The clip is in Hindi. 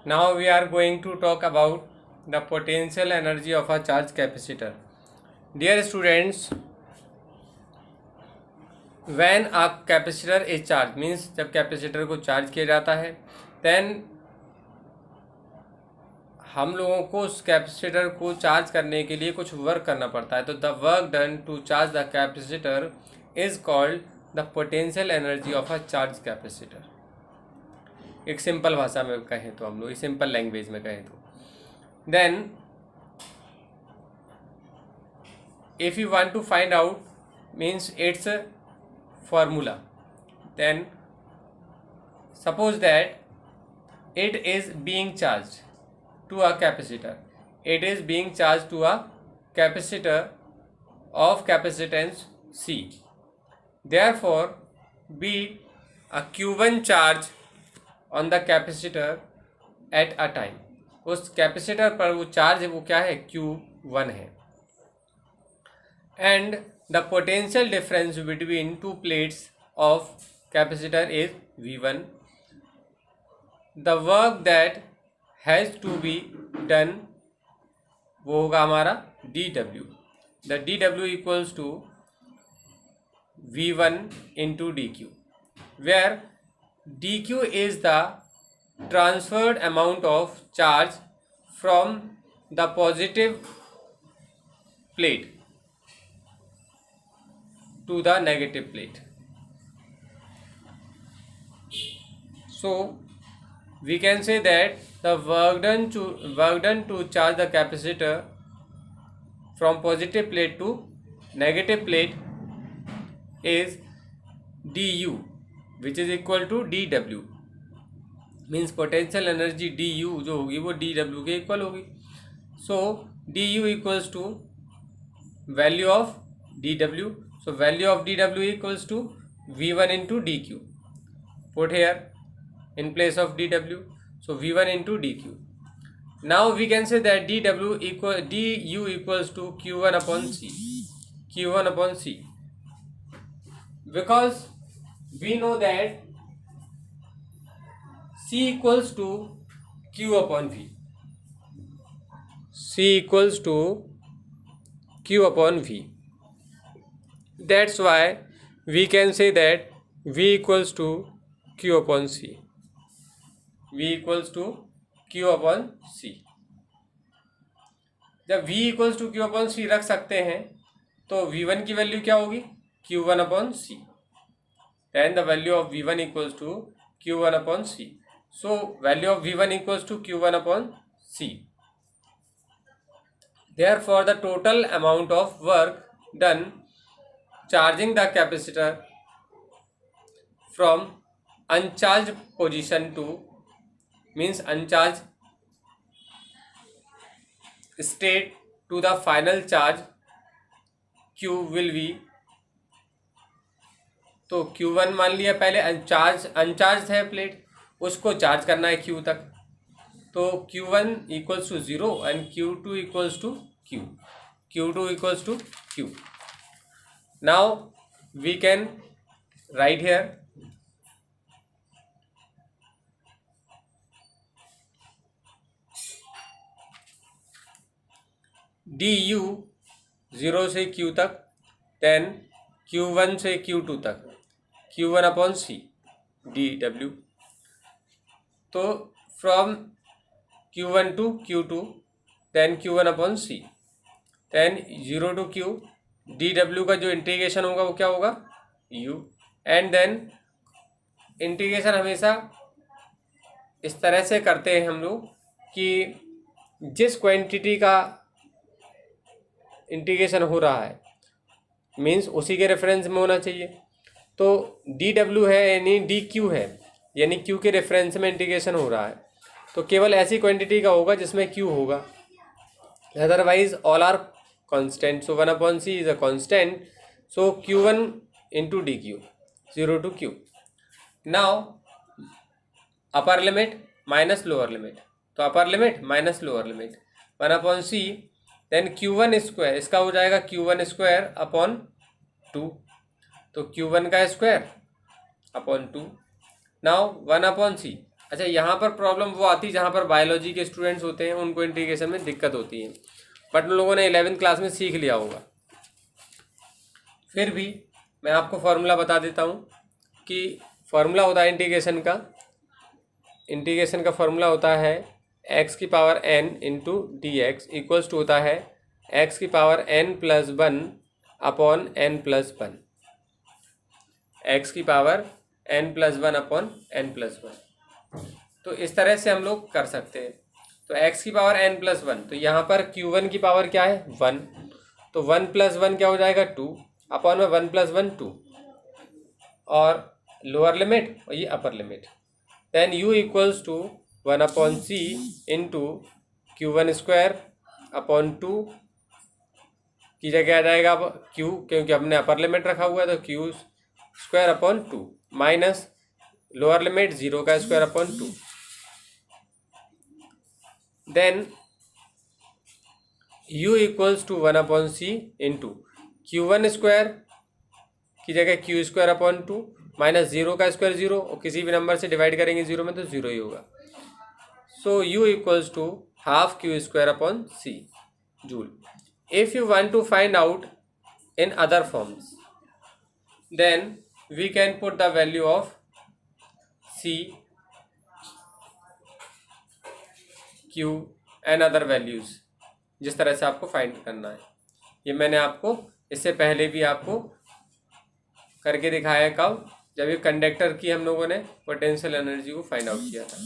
Now we are going to talk about the potential energy of a charge capacitor. Dear students, when a capacitor is charged means जब कैपेसिटर को चार्ज किया जाता है then हम लोगों को उस कैपेसिटर को चार्ज करने के लिए कुछ वर्क करना पड़ता है. तो the work done to charge the capacitor is called the potential energy of a charge capacitor. एक सिंपल भाषा में कहें तो हम लोग सिंपल लैंग्वेज में कहें तो then if you want to find out means it's formula, then suppose that it is being charged to a capacitor. It is being charged to a capacitor of capacitance C. Therefore, be a Q1 charge on the capacitor at a time. उस कैपेसिटर पर वो चार्ज है वो क्या है Q1 है. And the potential difference between two plates of capacitor is V1. The work that has to be done वो होगा हमारा dW. The dW equals to V1 into dQ, where dQ is the transferred amount of charge from the positive plate to the negative plate. So we can say that the work done to charge the capacitor from positive plate to negative plate is du, which is equal to dW. Means potential energy du जो होगी वो dW के इक्वल होगी. So du equals to value of dW. So value of dW equals to V1 into dQ. Put here in place of dW. So V1 into dQ. Now we can say that du equals to Q1 upon C. Q1 upon C. Because we know that C equals to Q upon V. C equals to Q upon V. That's why we can say that V equals to Q upon C. V equals to Q upon C. जब V equals to Q upon C रख सकते हैं तो V1 की वैल्यू क्या होगी Q1 upon C. Then the value of V1 equals to Q1 upon C. So value of V1 equals to Q1 upon C. Therefore the total amount of work done charging the capacitor from uncharged position to means uncharged state to the final charge Q will be. तो Q1 मान लिया पहले अनचार्ज है प्लेट उसको चार्ज करना है Q तक. तो Q1 equals to 0 and Q2 equals to Q. Q2 equals to Q. Now we can write here du 0 से Q तक, then Q1 से Q2 तक Q1 upon C dW. तो from Q1 to Q2 then Q1 upon C, then 0 to Q dW का जो इंटीग्रेशन होगा वो क्या होगा U. एंड देन इंटीग्रेशन हमेशा इस तरह से करते हैं हम लोग कि जिस क्वांटिटी का इंटीग्रेशन हो रहा है मीन्स उसी के रेफरेंस में होना चाहिए. तो dW है यानी dQ है यानी Q के रेफरेंस में इंटीग्रेशन हो रहा है तो केवल ऐसी क्वांटिटी का होगा जिसमें Q होगा. Otherwise all are constant. So 1 upon C is a constant. So Q1 into dQ 0 to Q. Now upper limit minus lower limit. तो upper limit minus lower limit 1 upon C then Q1 square इसका हो जाएगा Q1 square upon 2. तो Q1 का square upon 2. Now 1 upon C. अच्छा, यहाँ पर प्रॉब्लम वो आती है जहाँ पर बायोलॉजी के स्टूडेंट्स होते हैं, उनको इंटीग्रेशन में दिक्कत होती है, बट उन लोगों ने 11th क्लास में सीख लिया होगा। फिर भी मैं आपको फार्मूला बता देता हूँ कि फार्मूला होता है इंटीग्रेशन का फार्मूला होता है x की power n into d x equals to होता है x की power n+1 upon n+1, x की पावर n+1 अपॉन n+1। तो इस तरह से हम लोग कर सकते हैं। तो x की पावर n+1, तो यहाँ पर q1 की पावर क्या है 1, तो 1+1 क्या हो जाएगा 2 अपॉन में 1+1 2, और लोअर लिमिट और ये upper limit, then u equals to 1/c into q1² upon 2 की जगह आ जाएगा अब q, क्योंकि हमने अपर लिमिट रखा हुआ है तो q² upon 2 minus lower limit 0² upon 2, then u equals to 1/c into q1² की जगह q² अपॉन 2 माइनस 0² 0, और किसी भी नंबर से डिवाइड करेंगे 0 में तो 0 ही होगा। So u equals to half q² upon c joule. If you want to find out in other forms, then we can put the value of c, q and other values, जिस तरह से आपको फाइंड करना है। ये मैंने आपको इससे पहले भी आपको करके दिखाया है, कब, जब ये कंडक्टर की हम लोगों ने पोटेंशियल एनर्जी को फाइंड आउट किया था।